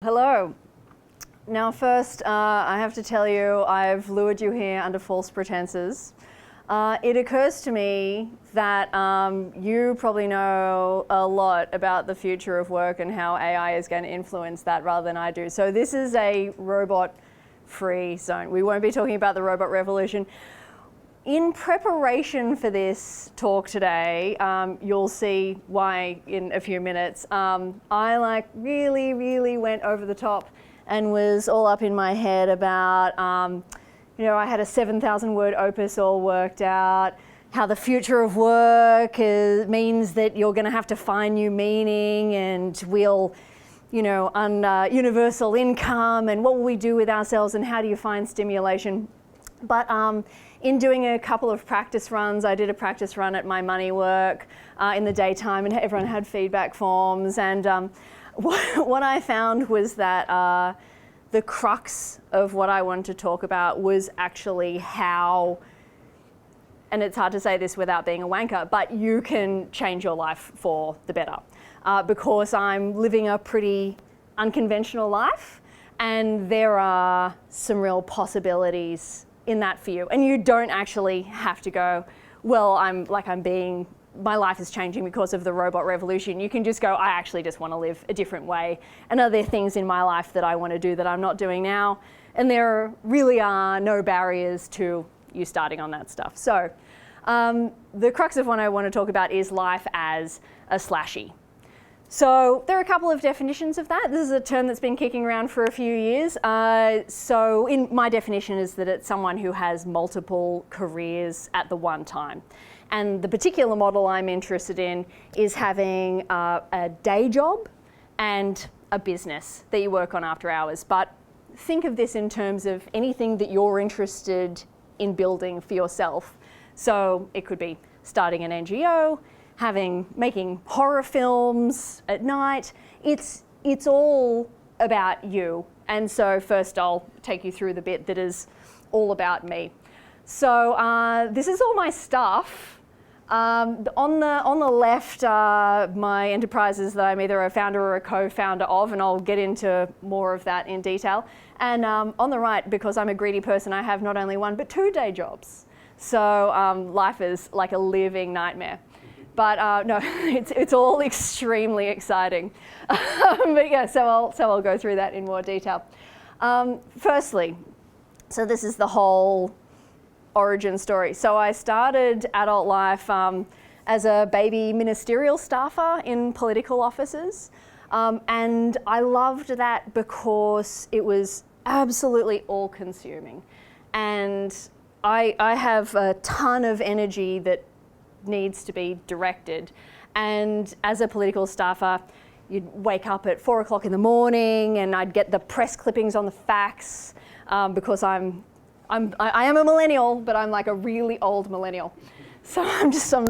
Hello. Now first, I have to tell you, I've lured you here under false pretenses. It occurs to me that you probably know a lot about the future of work and how AI is going to influence that rather than I do. So this is a robot-free zone. We won't be talking about the robot revolution. In preparation for this talk today, you'll see why in a few minutes, I really went over the top and was all up in my head about, I had a 7,000 word opus all worked out, how the future of work means that you're going to have to find new meaning, and we'll, universal income, and what will we do with ourselves, and how do you find stimulation? But in doing a couple of practice runs, I did a practice run at my money work in the daytime, and everyone had feedback forms. And what I found was that the crux of what I wanted to talk about was actually how, and it's hard to say this without being a wanker, but you can change your life for the better. Because I'm living a pretty unconventional life, and there are some real possibilities in that for you. And you don't actually have to go, well, my life is changing because of the robot revolution. You can just go, I actually just want to live a different way. And are there things in my life that I want to do that I'm not doing now? And there really are no barriers to you starting on that stuff. So the crux of what I want to talk about is life as a slashie. So there are a couple of definitions of that. This is a term that's been kicking around for a few years. So in my definition is that it's someone who has multiple careers at the one time. And the particular model I'm interested in is having a day job and a business that you work on after hours. But think of this in terms of anything that you're interested in building for yourself. So it could be starting an NGO, making horror films at night. It's all about you. And so first I'll take you through the bit that is all about me. So this is all my stuff. On the left are my enterprises that I'm either a founder or a co-founder of, and I'll get into more of that in detail. And on the right, because I'm a greedy person, I have not only one but 2 day jobs. So life is like a living nightmare. But no, it's all extremely exciting. But yeah, so I'll go through that in more detail. Firstly, so this is the whole origin story. So I started adult life as a baby ministerial staffer in political offices. And I loved that because it was absolutely all-consuming. And I have a ton of energy that needs to be directed. And as a political staffer, you'd wake up at 4 o'clock in the morning and I'd get the press clippings on the fax because I am a millennial, but I'm like a really old millennial. So I'm just on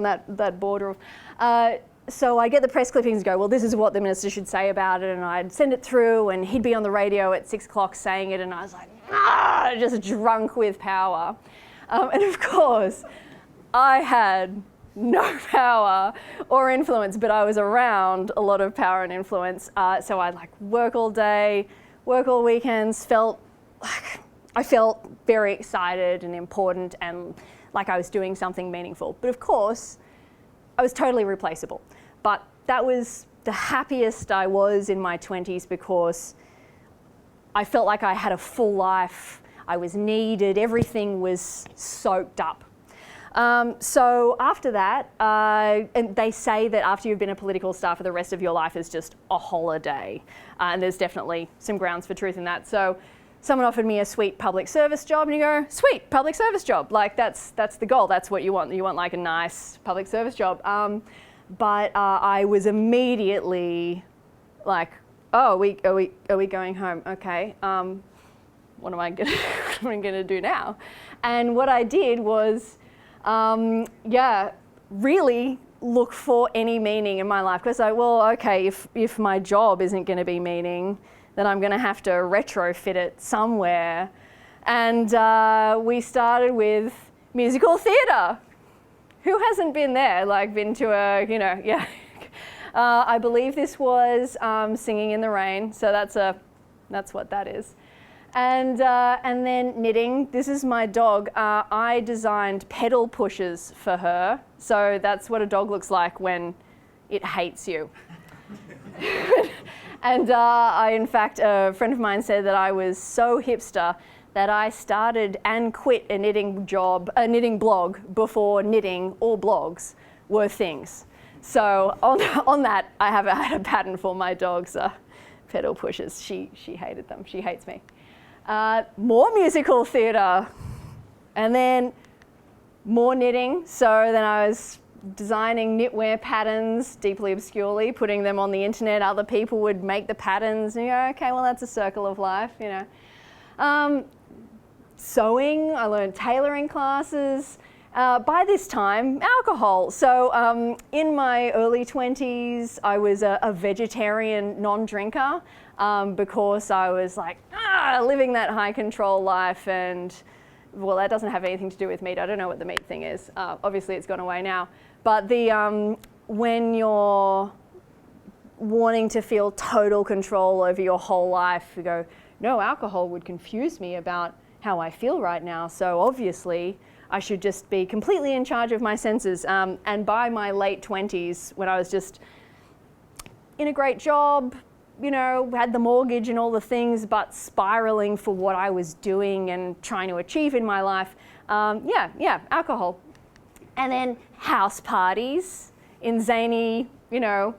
that border of, so I get the press clippings and go, well, this is what the minister should say about it. And I'd send it through and he'd be on the radio at 6 o'clock saying it. And I was like, just drunk with power. And of course, I had no power or influence, but I was around a lot of power and influence. So I'd work all day, work all weekends, I felt very excited and important and like I was doing something meaningful. But of course, I was totally replaceable. But that was the happiest I was in my 20s because I felt like I had a full life. I was needed. Everything was soaked up. So after that, and they say that after you've been a political staffer, the rest of your life is just a holiday. And there's definitely some grounds for truth in that. So someone offered me a sweet public service job and you go, sweet, public service job. Like that's the goal, that's what you want. You want like a nice public service job. But I was immediately like, oh, are we going home? Okay, what am I gonna do now? And what I did was, really look for any meaning in my life. Because okay, if my job isn't going to be meaning, then I'm going to have to retrofit it somewhere. And we started with musical theatre. Who hasn't been there? Like been to a, yeah. I believe this was Singing in the Rain, so that's what that is. And then knitting. This is my dog. I designed pedal pushers for her, so that's what a dog looks like when it hates you. And in fact, a friend of mine said that I was so hipster that I started and quit a knitting blog before knitting or blogs were things. So on that, I had a pattern for my dog's pedal pushers. She hated them. She hates me. More musical theatre, and then more knitting. So then I was designing knitwear patterns, deeply obscurely, putting them on the internet. Other people would make the patterns, and you go, okay, well, that's a circle of life, Sewing, I learned tailoring classes. By this time, alcohol. So in my early 20s, I was a vegetarian non-drinker because I was like, living that high control life, and well, that doesn't have anything to do with meat. I don't know what the meat thing is. Obviously, it's gone away now. But when you're wanting to feel total control over your whole life, you go, no, alcohol would confuse me about how I feel right now. So obviously, I should just be completely in charge of my senses. And by my late 20s, when I was just in a great job, had the mortgage and all the things, but spiraling for what I was doing and trying to achieve in my life, alcohol. And then house parties in zany,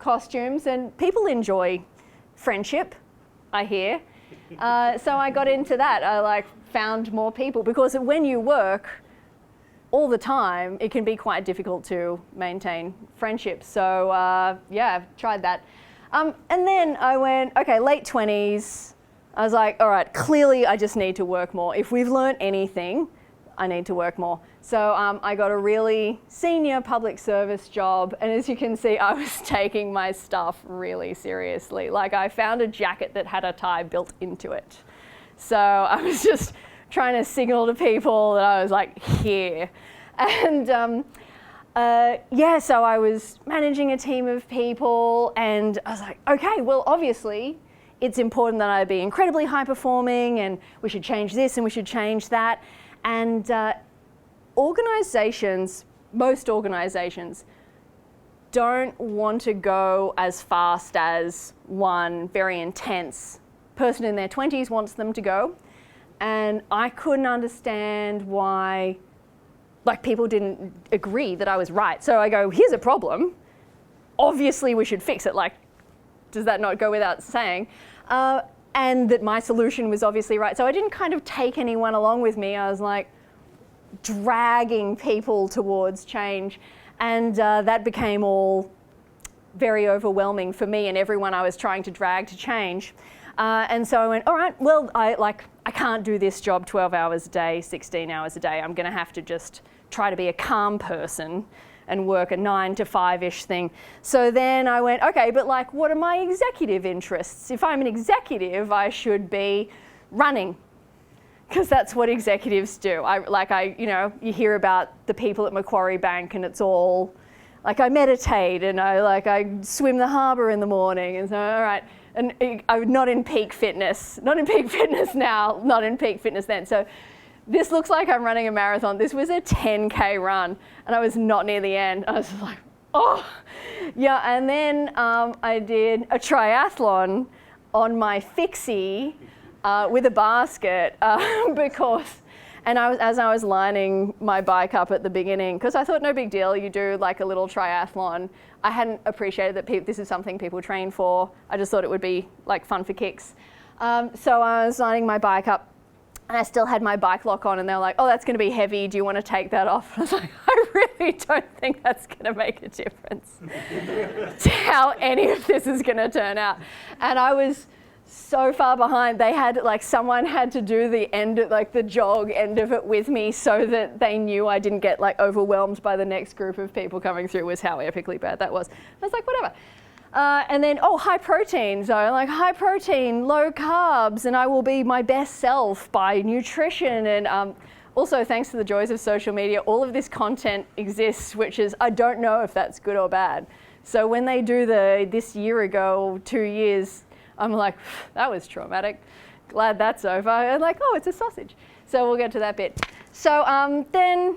costumes, and people enjoy friendship, I hear. So I got into that. I found more people, because when you work all the time, it can be quite difficult to maintain friendships. So I've tried that. And then I went, okay, late 20s, I was like, all right, clearly I just need to work more. If we've learned anything, I need to work more. So I got a really senior public service job, and as you can see, I was taking my stuff really seriously. I found a jacket that had a tie built into it. So I was just trying to signal to people that I was here. And so I was managing a team of people, and I was like, okay, well, obviously it's important that I be incredibly high performing, and we should change this and we should change that. And most organizations don't want to go as fast as one very intense person in their 20s wants them to go. And I couldn't understand why people didn't agree that I was right. So I go, here's a problem. Obviously we should fix it. Does that not go without saying? And that my solution was obviously right. So I didn't kind of take anyone along with me. I was dragging people towards change. And that became all very overwhelming for me and everyone I was trying to drag to change. And so I went, all right, well, I can't do this job 12 hours a day, 16 hours a day. I'm going to have to just try to be a calm person and work a 9 to 5-ish thing. So then I went, okay, but what are my executive interests? If I'm an executive, I should be running, because that's what executives do. You hear about the people at Macquarie Bank, and it's all I meditate and I swim the harbour in the morning, and so all right. And I'm not in peak fitness now, not in peak fitness then. So this looks like I'm running a marathon. This was a 10K run, and I was not near the end. I was just and then I did a triathlon on my fixie with a basket as I was lining my bike up at the beginning, because I thought no big deal, you do a little triathlon. I hadn't appreciated that this is something people train for. I just thought it would be fun for kicks. So I was lining my bike up, and I still had my bike lock on, and they were like, oh, that's going to be heavy. Do you want to take that off? I was like, I really don't think that's going to make a difference to how any of this is going to turn out. And I was so far behind. They had someone had to do the end, the jog end of it with me, so that they knew I didn't get overwhelmed by the next group of people coming through. Was how epically bad that was. I was like, whatever. And then, high protein. So high protein, low carbs, and I will be my best self by nutrition. And Also, thanks to the joys of social media, all of this content exists, which is, I don't know if that's good or bad. So when they do this year ago, 2 years, I'm like, that was traumatic. Glad that's over. And like, oh, it's a sausage. So we'll get to that bit. So then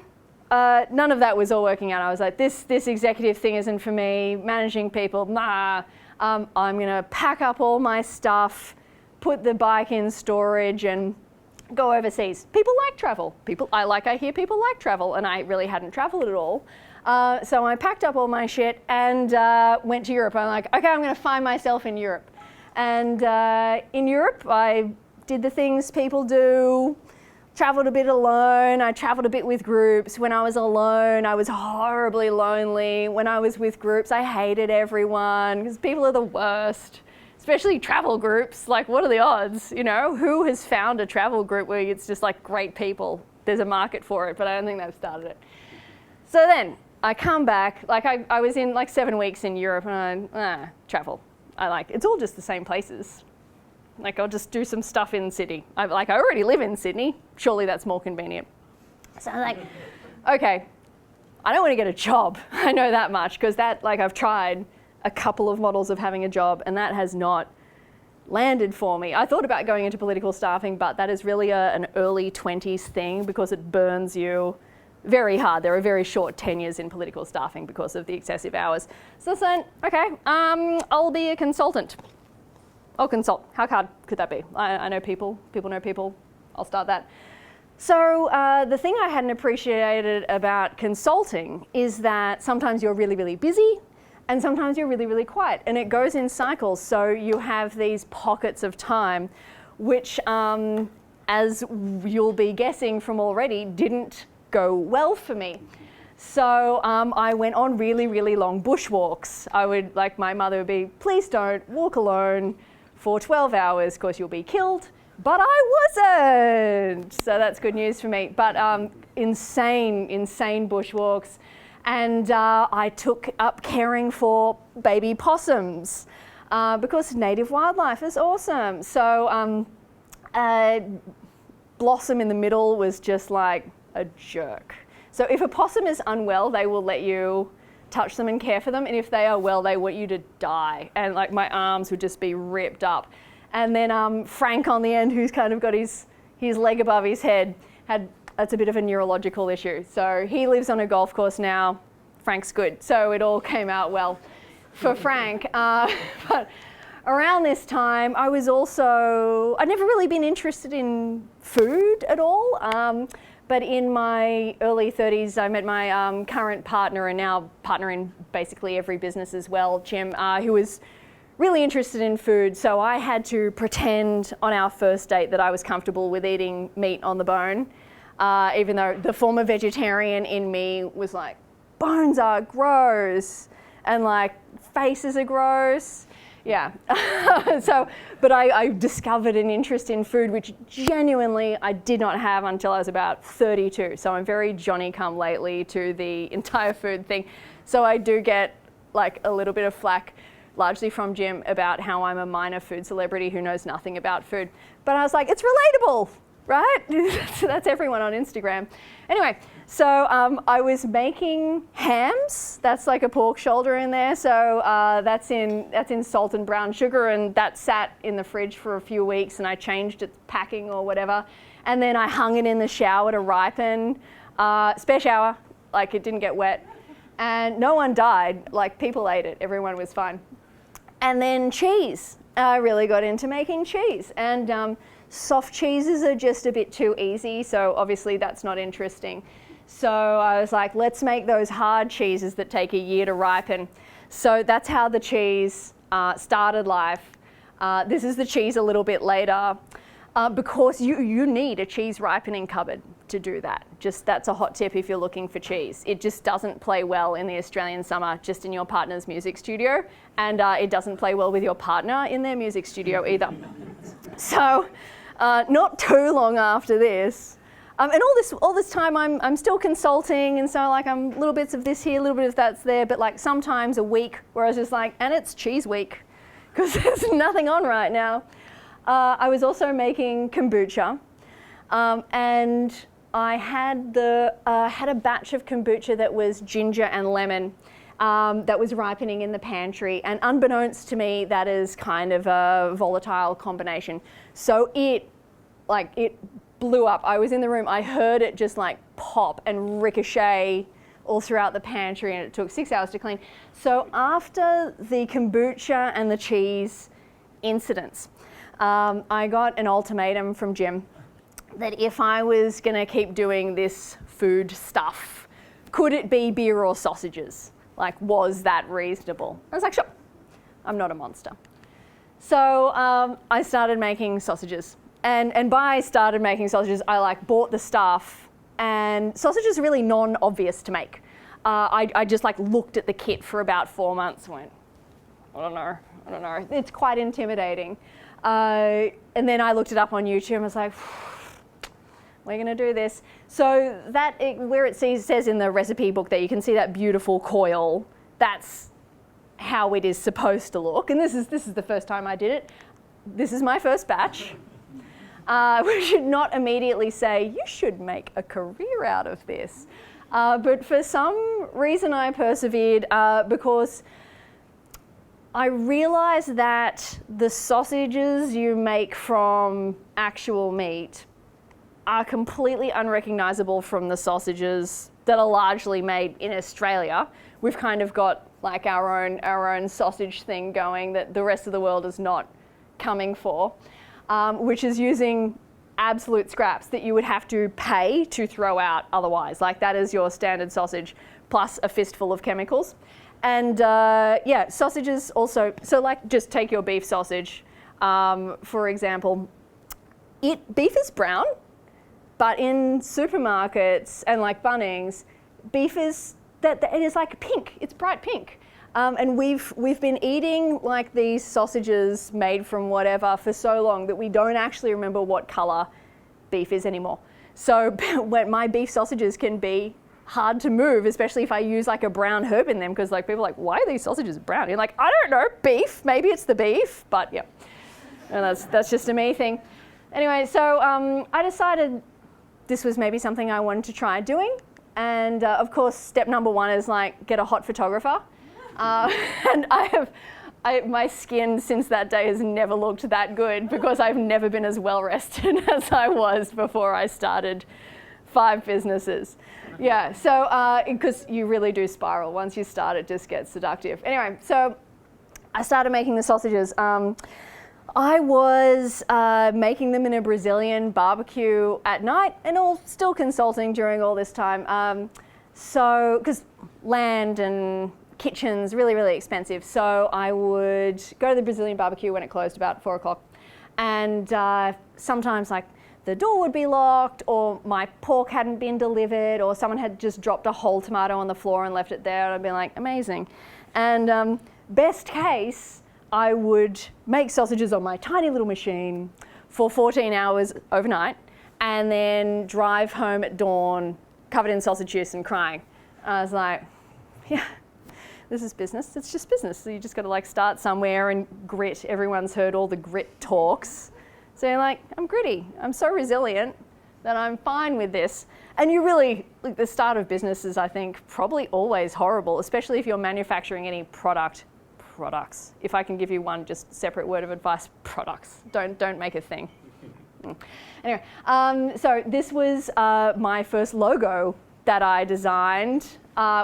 none of that was all working out. I was like, this executive thing isn't for me. Managing people, nah. I'm gonna pack up all my stuff, put the bike in storage, and go overseas. People like travel. I hear people like travel, and I really hadn't traveled at all. So I packed up all my shit and went to Europe. I'm like, okay, I'm gonna find myself in Europe. And in Europe, I did the things people do, traveled a bit alone. I traveled a bit with groups. When I was alone, I was horribly lonely. When I was with groups, I hated everyone because people are the worst. Especially travel groups, like what are the odds, you know? Who has found a travel group where it's just like great people? There's a market for it, but I don't think they've started it. So then I come back, like I was in like 7 weeks in Europe and travel. It's all just the same places. Like I'll just do some stuff in Sydney. I already live in Sydney, surely that's more convenient. So I'm like, okay, I don't want to get a job. I know that much because I've tried a couple of models of having a job and that has not landed for me. I thought about going into political staffing, but that is really an early 20s thing because it burns you very hard. There are very short tenures in political staffing because of the excessive hours. So I said, okay, I'll be a consultant. I'll consult. How hard could that be? I know people know people. I'll start that. So the thing I hadn't appreciated about consulting is that sometimes you're really, really busy and sometimes you're really, really quiet, and it goes in cycles. So you have these pockets of time, which, as you'll be guessing from already, didn't go well for me. So I went on really, really long bushwalks. My mother would be, please don't walk alone for 12 hours because you'll be killed. But I wasn't. So that's good news for me. But insane bushwalks. And I took up caring for baby possums because native wildlife is awesome. So Blossom in the middle was just like a jerk. So if a possum is unwell, they will let you touch them and care for them. And if they are well, they want you to die. And like my arms would just be ripped up. And then Frank on the end, who's kind of got his leg above his head, that's a bit of a neurological issue. So he lives on a golf course now. Frank's good. So it all came out well for Frank. But around this time, I'd never really been interested in food at all. But in my early 30s, I met my current partner and now partner in basically every business as well, Jim, who was really interested in food. So I had to pretend on our first date that I was comfortable with eating meat on the bone. Even though the former vegetarian in me was like, bones are gross, and like faces are gross. Yeah. But I discovered an interest in food, which genuinely I did not have until I was about 32. So I'm very Johnny-come-lately to the entire food thing. So I do get like a little bit of flack, largely from Jim, about how I'm a minor food celebrity who knows nothing about food. But I was like, it's relatable. Right? That's everyone on Instagram. Anyway, so I was making hams. That's like a pork shoulder in there. So that's in salt and brown sugar, and that sat in the fridge for a few weeks, and I changed its packing or whatever. And then I hung it in the shower to ripen. Spare shower, like it didn't get wet. And no one died, like people ate it. Everyone was fine. And then cheese. I really got into making cheese. And soft cheeses are just a bit too easy, so obviously that's not interesting. So I was like, let's make those hard cheeses that take a year to ripen. So that's how the cheese started life. This is the cheese a little bit later, because you need a cheese ripening cupboard to do that. Just that's a hot tip if you're looking for cheese. It just doesn't play well in the Australian summer, just in your partner's music studio, and it doesn't play well with your partner in their music studio either. So not too long after this, and all this time I'm still consulting, and so like I'm little bits of this here, little bit of that's there, but like sometimes a week where I was just like, and it's cheese week, because there's nothing on right now. I was also making kombucha, and I had had a batch of kombucha that was ginger and lemon that was ripening in the pantry, and unbeknownst to me, that is kind of a volatile combination. So it blew up. I was in the room, I heard it just like pop and ricochet all throughout the pantry, and it took 6 hours to clean. So after the kombucha and the cheese incidents, I got an ultimatum from Jim that if I was gonna keep doing this food stuff, could it be beer or sausages? Like, was that reasonable? I was like, sure, I'm not a monster. So I started making sausages. And by started making sausages, I bought the stuff, and sausage is really non-obvious to make. I just looked at the kit for about 4 months and went, I don't know. It's quite intimidating. And then I looked it up on YouTube and was like, we're gonna do this. So where it says in the recipe book that you can see that beautiful coil, that's how it is supposed to look. And this is the first time I did it. This is my first batch. We should not immediately say, you should make a career out of this. But for some reason I persevered because I realized that the sausages you make from actual meat are completely unrecognizable from the sausages that are largely made in Australia. We've kind of got our own sausage thing going that the rest of the world is not coming for. Which is using absolute scraps that you would have to pay to throw out otherwise. That is your standard sausage plus a fistful of chemicals. And sausages also, so just take your beef sausage, for example. Beef is brown, but in supermarkets and Bunnings, beef is, it is pink, it's bright pink. And we've been eating these sausages made from whatever for so long that we don't actually remember what colour beef is anymore. So when my beef sausages can be hard to move, especially if I use a brown herb in them, because people are why are these sausages brown? You're I don't know, beef, maybe it's the beef, but yeah, and that's just a me thing. Anyway, so I decided this was maybe something I wanted to try doing, and of course, step number one is get a hot photographer. And my skin since that day has never looked that good because I've never been as well rested as I was before I started 5 businesses. Yeah, so because you really do spiral. Once you start, it just gets seductive. Anyway, so I started making the sausages. I was making them in a Brazilian barbecue at night and still consulting during all this time. So, because land and kitchen's really, really expensive. So I would go to the Brazilian barbecue when it closed about 4 o'clock. And sometimes the door would be locked, or my pork hadn't been delivered, or someone had just dropped a whole tomato on the floor and left it there. And I'd be like, amazing. And best case, I would make sausages on my tiny little machine for 14 hours overnight, and then drive home at dawn covered in sausage juice and crying. I was like, yeah, this is business. It's just business. So you just got to start somewhere and grit. Everyone's heard all the grit talks. So you're I'm gritty. I'm so resilient that I'm fine with this. And you really, the start of business is, I think, probably always horrible, especially if you're manufacturing any products. If I can give you one just separate word of advice, products. Don't make a thing. Anyway, so this was my first logo that I designed.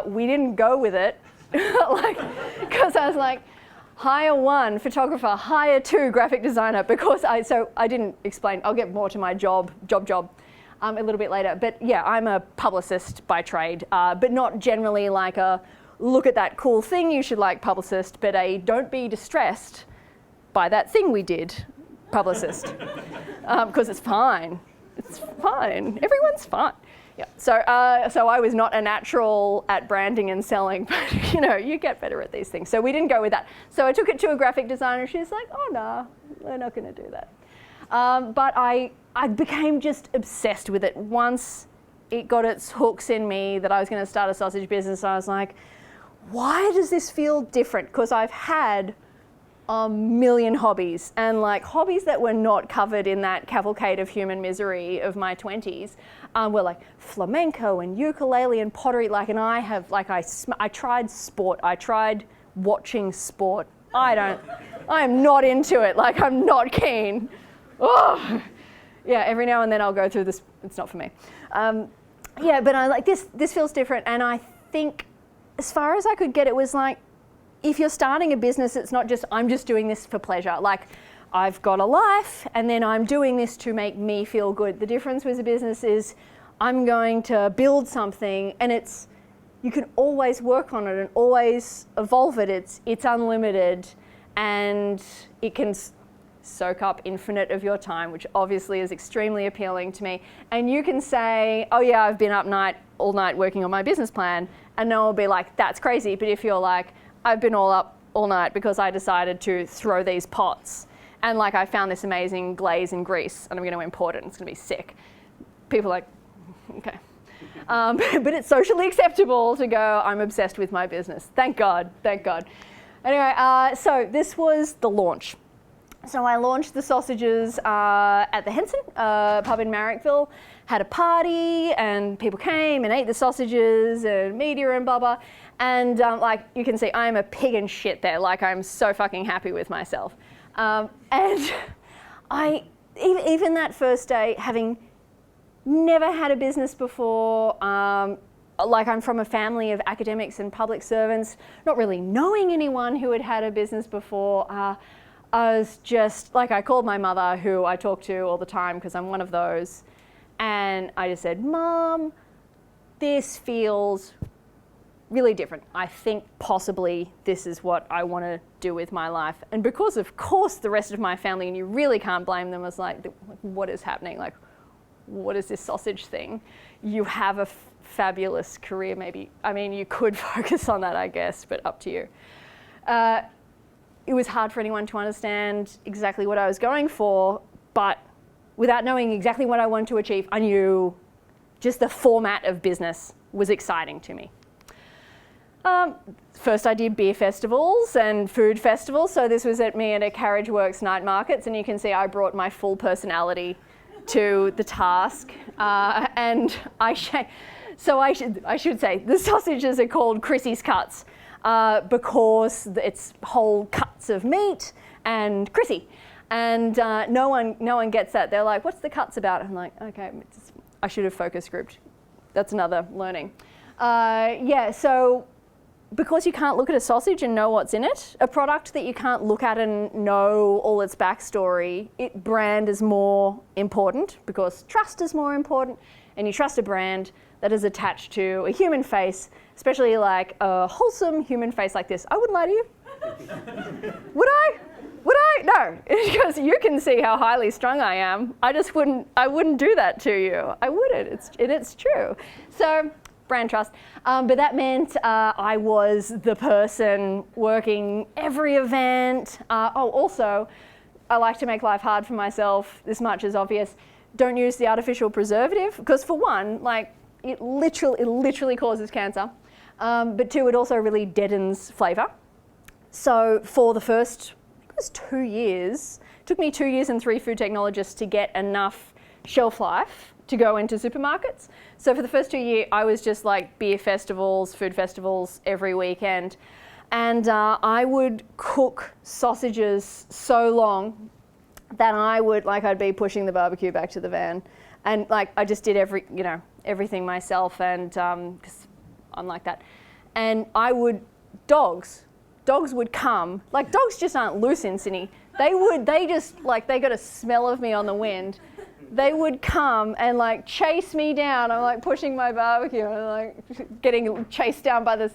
We didn't go with it. Because I was hire 1 photographer, hire 2 graphic designer, because I didn't explain. I'll get more to my job a little bit later. But yeah, I'm a publicist by trade, but not generally a look at that cool thing you should publicist, but a don't be distressed by that thing we did publicist, because it's fine. It's fine. Everyone's fine. Yeah. So I was not a natural at branding and selling, but you get better at these things. So we didn't go with that. So I took it to a graphic designer. She's like, oh no, we're not going to do that. But I became just obsessed with it. Once it got its hooks in me that I was going to start a sausage business, I was like, why does this feel different? Because I've had a million hobbies, and like hobbies that were not covered in that cavalcade of human misery of my 20s were like flamenco and ukulele and pottery. Like, and I have like I tried sport. I tried watching sport. I'm not into it. Like, I'm not keen. Oh, yeah. Every now and then I'll go through this. It's not for me. Yeah, but I like this. This feels different, and I think, as far as I could get, it was like, if you're starting a business, it's not just, I'm just doing this for pleasure. Like, I've got a life and then I'm doing this to make me feel good. The difference with a business is I'm going to build something, and you can always work on it and always evolve it. It's unlimited, and it can soak up infinite of your time, which obviously is extremely appealing to me. And you can say, oh yeah, I've been up all night working on my business plan, and no one will be like, that's crazy. But if you're like, I've been up all night because I decided to throw these pots, and like I found this amazing glaze in Greece and I'm going to import it and it's going to be sick. People are like, okay. But it's socially acceptable to go, I'm obsessed with my business. Thank God, thank God. Anyway, so this was the launch. So I launched the sausages at the Henson pub in Marrickville, had a party, and people came and ate the sausages and media and blah blah. And like you can see, I'm a pig in shit there. Like, I'm so fucking happy with myself. And even that first day, having never had a business before, like I'm from a family of academics and public servants, not really knowing anyone who had had a business before. I was just, like, I called my mother, who I talk to all the time because I'm one of those, and I just said, Mom, this feels really different. I think possibly this is what I want to do with my life. And because of course the rest of my family, and you really can't blame them, was like, what is happening? Like, what is this sausage thing? You have a fabulous career, maybe. I mean, you could focus on that, I guess, but up to you. It was hard for anyone to understand exactly what I was going for, but without knowing exactly what I wanted to achieve, I knew just the format of business was exciting to me. First I did beer festivals and food festivals. So this was at a Carriage Works night markets, and you can see I brought my full personality to the task. And I should say the sausages are called Chrissy's Cuts because it's whole cuts of meat and Chrissy. And no one gets that. They're like, what's the cuts about? I'm like, okay, I should have focus grouped. That's another learning. Yeah, so because you can't look at a sausage and know what's in it, a product that you can't look at and know all its backstory, brand is more important because trust is more important, and you trust a brand that is attached to a human face, especially like a wholesome human face like this. I wouldn't lie to you. Would I? No, because you can see how highly strung I am. I wouldn't do that to you. I wouldn't, it's true. So, brand trust. But that meant I was the person working every event. Also, I like to make life hard for myself. This much is obvious. Don't use the artificial preservative, because for one, like, it literally causes cancer. But two, it also really deadens flavour. So for the first, it was 2 years, it took me 2 years and 3 food technologists to get enough shelf life to go into supermarkets. So for the first 2 years, I was just like beer festivals, food festivals every weekend. And I would cook sausages so long that I'd be pushing the barbecue back to the van. And like, I just did everything myself, and because I'm like that. And dogs would come, like, dogs just aren't loose in Sydney. They got a smell of me on the wind. They would come and like chase me down. I'm like pushing my barbecue and like getting chased down by the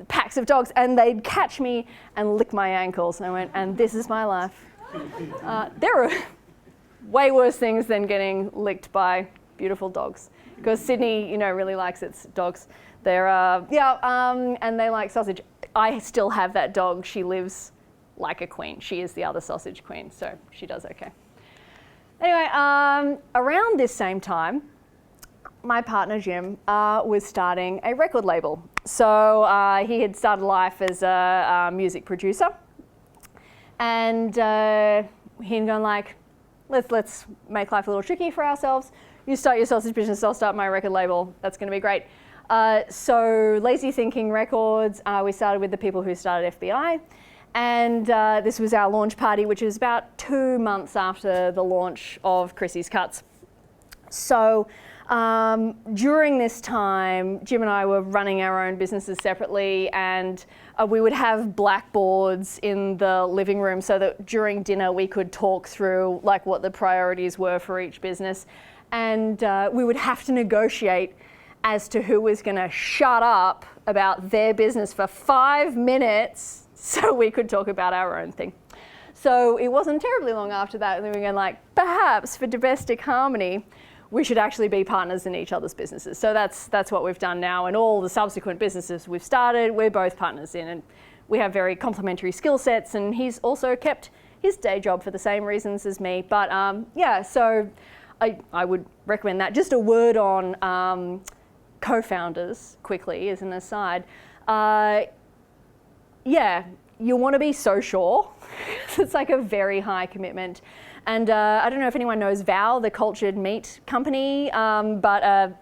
packs of dogs, and they'd catch me and lick my ankles. And I went, and this is my life. There are way worse things than getting licked by beautiful dogs, because Sydney, really likes its dogs. They're and they like sausage. I still have that dog. She lives like a queen. She is the other sausage queen, so she does okay. Anyway, around this same time, my partner Jim was starting a record label. So he had started life as a music producer, And him going like, let's make life a little tricky for ourselves. You start your sausage business, I'll start my record label. That's going to be great. So Lazy Thinking Records, we started with the people who started FBI. And this was our launch party, which was about 2 months after the launch of Chrissy's Cuts. So during this time, Jim and I were running our own businesses separately, and we would have blackboards in the living room so that during dinner we could talk through like what the priorities were for each business. And we would have to negotiate as to who was going to shut up about their business for 5 minutes so we could talk about our own thing. So it wasn't terribly long after that we were going like, perhaps for domestic harmony, we should actually be partners in each other's businesses. So that's what we've done now, and all the subsequent businesses we've started, we're both partners in, and we have very complementary skill sets, and he's also kept his day job for the same reasons as me. But yeah, so I would recommend that. Just a word on co-founders quickly as an aside. Yeah, you want to be so sure. It's like a very high commitment. And I don't know if anyone knows Val, the cultured meat company, but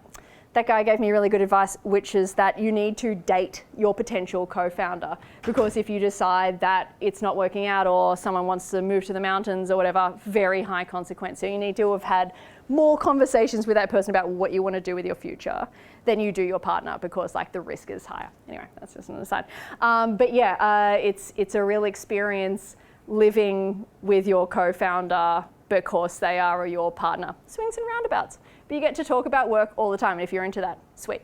that guy gave me really good advice, which is that you need to date your potential co-founder, because if you decide that it's not working out or someone wants to move to the mountains or whatever, very high consequence. So you need to have had more conversations with that person about what you want to do with your future than you do your partner, because like the risk is higher. Anyway, that's just an aside. But yeah, it's a real experience living with your co-founder because they are your partner. Swings and roundabouts. But you get to talk about work all the time, and if you're into that, sweet.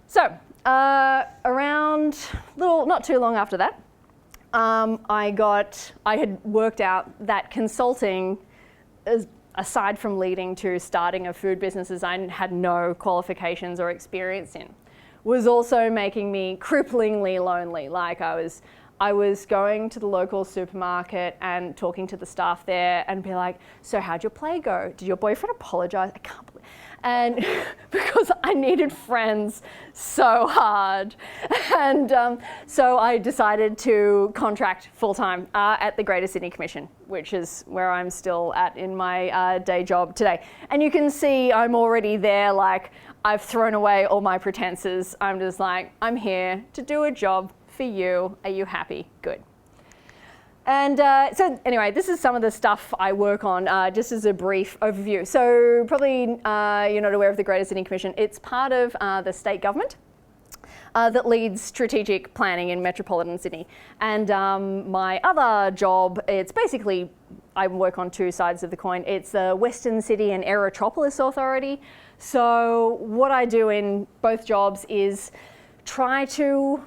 So around not too long after that, I had worked out that consulting, aside from leading to starting a food business I had no qualifications or experience in, was also making me cripplingly lonely. Like I was going to the local supermarket and talking to the staff there and be like, so how'd your play go? Did your boyfriend apologize? I can't believe. And because I needed friends so hard. And so I decided to contract full-time at the Greater Sydney Commission, which is where I'm still at in my day job today. And you can see I'm already there, like I've thrown away all my pretenses. I'm just like, I'm here to do a job for you. Are you happy? Good. And so anyway, this is some of the stuff I work on, just as a brief overview. So probably you're not aware of the Greater Sydney Commission. It's part of the state government that leads strategic planning in metropolitan Sydney. And my other job, it's basically, I work on two sides of the coin. It's the Western City and Aerotropolis Authority. So what I do in both jobs is try to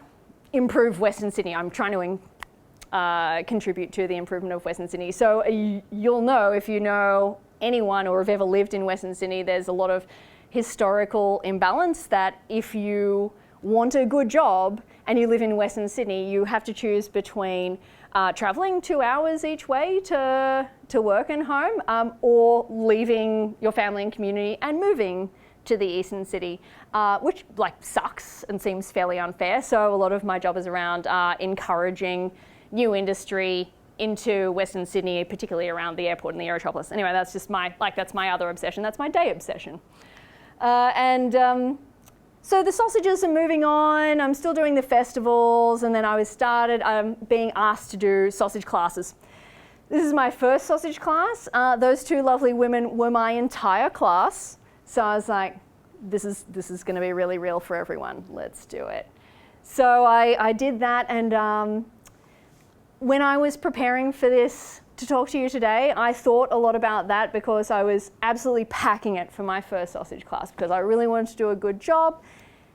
improve Western Sydney. I'm trying to contribute to the improvement of Western Sydney. So you'll know, if you know anyone or have ever lived in Western Sydney, there's a lot of historical imbalance that if you want a good job and you live in Western Sydney, you have to choose between travelling 2 hours each way to work and home, or leaving your family and community and moving to the eastern city, which like sucks and seems fairly unfair. So a lot of my job is around encouraging new industry into Western Sydney, particularly around the airport and the Aerotropolis. Anyway, that's just that's my other obsession. That's my day obsession. So the sausages are moving on. I'm still doing the festivals, and then I was being asked to do sausage classes. This is my first sausage class. Those two lovely women were my entire class. So I was like, this is going to be really real for everyone. Let's do it. So I did that, and when I was preparing for this to talk to you today, I thought a lot about that, because I was absolutely packing it for my first sausage class because I really wanted to do a good job,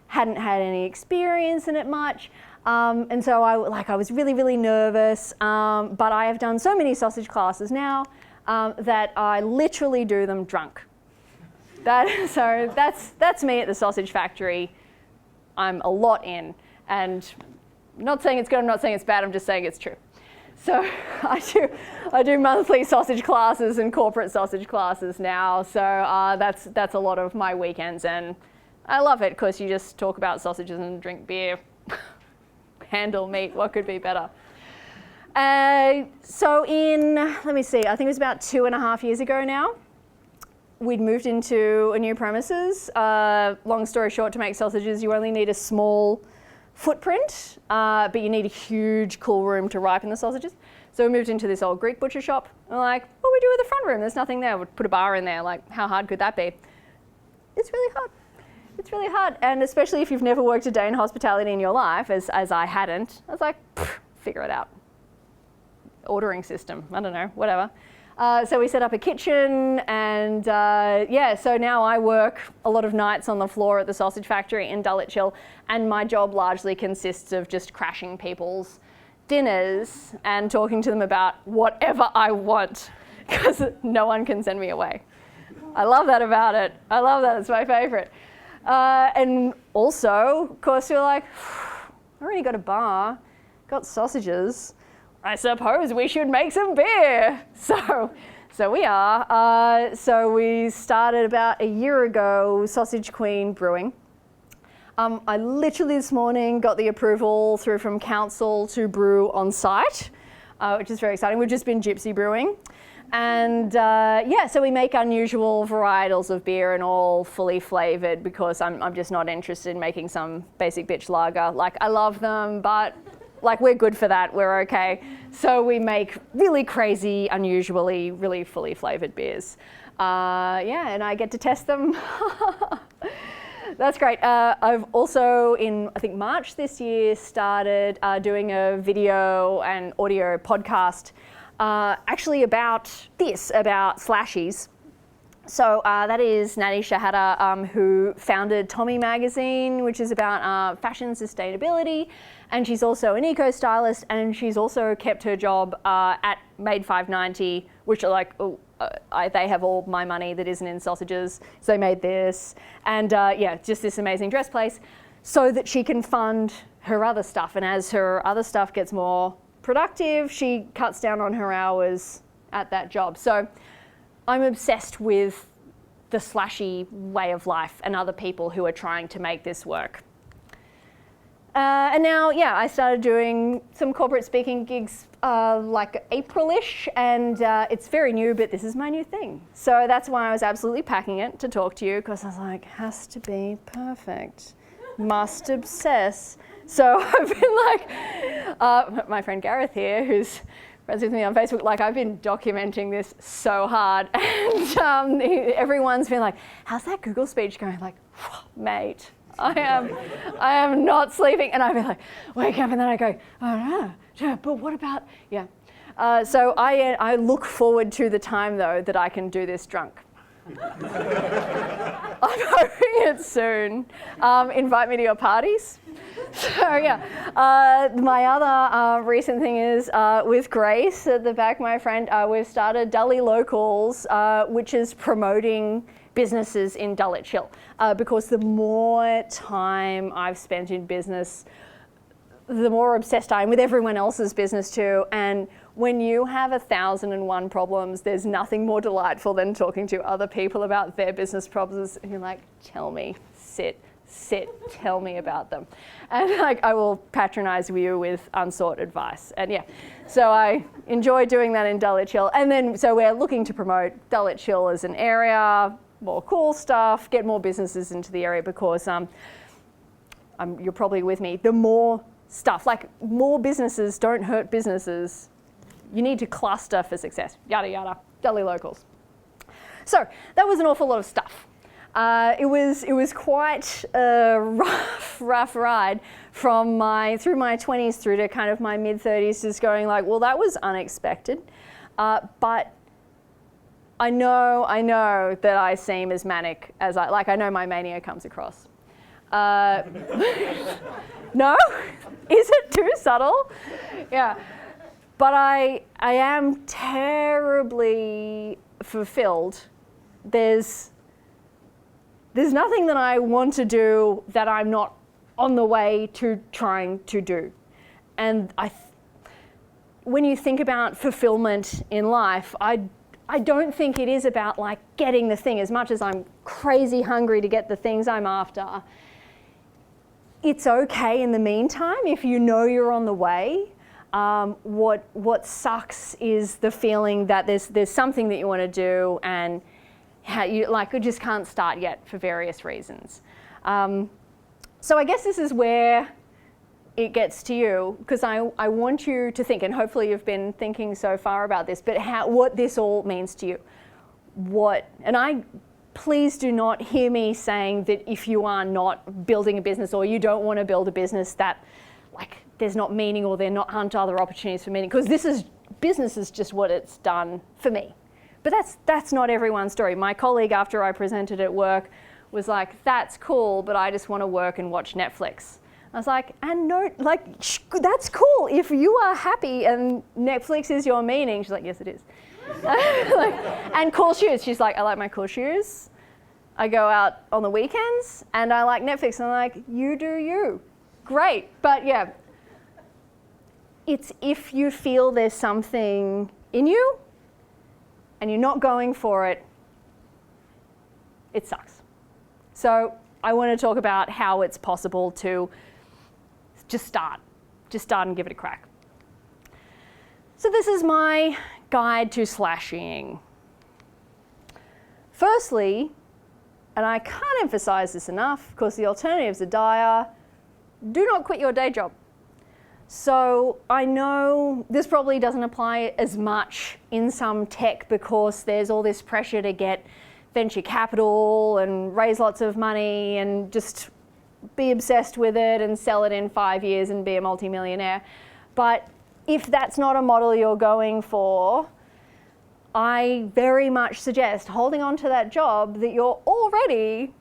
hadn't had any experience in it much, and so I was really, really nervous, but I have done so many sausage classes now that I literally do them drunk. So that's me at the sausage factory. I'm a lot in, and I'm not saying it's good, I'm not saying it's bad, I'm just saying it's true. So I do monthly sausage classes and corporate sausage classes now. So that's a lot of my weekends, and I love it because you just talk about sausages and drink beer. Handle meat, what could be better? So let me see, I think it was about 2.5 years ago now, we'd moved into a new premises. Long story short, to make sausages, you only need a small footprint, but you need a huge cool room to ripen the sausages. So we moved into this old Greek butcher shop. We're like, what do we do with the front room? There's nothing there. We'd put a bar in there. Like, how hard could that be? It's really hard. It's really hard. And especially if you've never worked a day in hospitality in your life, as I hadn't, I was like, figure it out. Ordering system, I don't know, whatever. So we set up a kitchen and so now I work a lot of nights on the floor at the sausage factory in Dulwich Hill, and my job largely consists of just crashing people's dinners and talking to them about whatever I want, because no one can send me away. I love that about it. I love that, it's my favorite. And also, of course, you're like, I already got a bar, got sausages, I suppose we should make some beer. So we are. So we started about a year ago, Sausage Queen Brewing. I literally this morning got the approval through from council to brew on site, which is very exciting. We've just been gypsy brewing. And so we make unusual varietals of beer and all fully flavoured, because I'm just not interested in making some basic bitch lager. Like, I love them, but like, we're good for that, we're okay. So we make really crazy, unusually, really fully flavoured beers. And I get to test them. That's great. I've also, in I think March this year, started doing a video and audio podcast actually about Slashies. So that is Natty Shahada, who founded Tommy Magazine, which is about fashion sustainability. And she's also an eco-stylist, and she's also kept her job at Made 590, which are like, they have all my money that isn't in sausages. So they made this. And just this amazing dress place so that she can fund her other stuff. And as her other stuff gets more productive, she cuts down on her hours at that job. So I'm obsessed with the slashie way of life and other people who are trying to make this work. And now, I started doing some corporate speaking gigs like April-ish, and it's very new, but this is my new thing. So that's why I was absolutely packing it to talk to you, because I was like, has to be perfect, must obsess. So I've been like, my friend Gareth here, who's friends with me on Facebook, like, I've been documenting this so hard, and everyone's been like, how's that Google speech going? Like, mate, I am not sleeping. And I'd be like, wake up, and then I go, oh no, but what about, so I look forward to the time, though, that I can do this drunk. I'm hoping it soon. Invite me to your parties. So my other recent thing is with Grace at the back, my friend, we've started Dully Locals, which is promoting businesses in Dulwich Hill, because the more time I've spent in business, the more obsessed I am with everyone else's business too. And when you have 1,001 problems, there's nothing more delightful than talking to other people about their business problems. And you're like, tell me, sit, tell me about them. And like, I will patronize you with unsought advice. And so I enjoy doing that in Dulwich Hill. And then, so we're looking to promote Dulwich Hill as an area, more cool stuff, get more businesses into the area, because you're probably with me, the more stuff, like more businesses don't hurt businesses. You need to cluster for success, yada, yada, Dully Locals. So that was an awful lot of stuff. It was quite a rough ride through my 20s through to kind of my mid-30s, just going like, well, that was unexpected. But I know that I seem as manic as I know my mania comes across. No? Is it too subtle? Yeah. But I am terribly fulfilled. There's nothing that I want to do that I'm not on the way to trying to do. And when you think about fulfillment in life, I don't think it is about like getting the thing as much as I'm crazy hungry to get the things I'm after. It's okay in the meantime if you know you're on the way. What sucks is the feeling that there's something that you want to do and you just can't start yet for various reasons. So I guess this is where it gets to you, because I want you to think, and hopefully you've been thinking so far about this, but what this all means to you. Please do not hear me saying that if you are not building a business or you don't want to build a business that there's not meaning or aren't other opportunities for meaning, because business is just what it's done for me. But that's not everyone's story. My colleague, after I presented at work, was like, that's cool, but I just want to work and watch Netflix. I was like, that's cool. If you are happy and Netflix is your meaning. She's like, yes, it is. And cool shoes. She's like, I like my cool shoes. I go out on the weekends and I like Netflix. And I'm like, you do you. Great. But yeah, it's if you feel there's something in you and you're not going for it, it sucks. So I want to talk about how it's possible to just start and give it a crack. So this is my guide to slashieing. Firstly, and I can't emphasize this enough because the alternatives are dire, do not quit your day job. So I know this probably doesn't apply as much in some tech because there's all this pressure to get venture capital and raise lots of money and just be obsessed with it and sell it in 5 years and be a multimillionaire. But if that's not a model you're going for, I very much suggest holding on to that job that you're already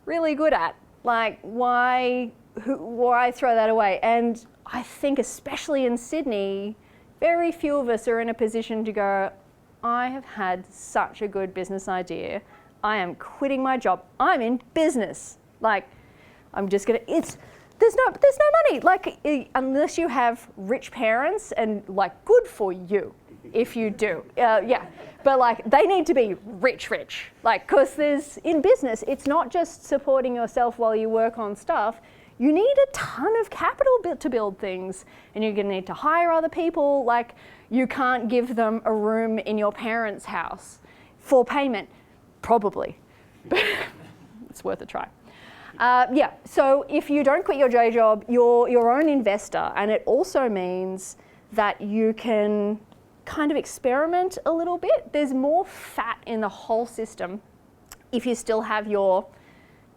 really good at. Why throw that away? And I think especially in Sydney, very few of us are in a position to go, I have had such a good business idea. I am quitting my job. I'm in business. I'm just gonna, there's no money. Unless you have rich parents and good for you if you do. Yeah, but they need to be rich. Cause in business, it's not just supporting yourself while you work on stuff. You need a ton of capital to build things, and you're gonna need to hire other people. You can't give them a room in your parents' house for payment, probably, but it's worth a try. Yeah, so if you don't quit your day job, you're your own investor, and it also means that you can kind of experiment a little bit. There's more fat in the whole system if you still have your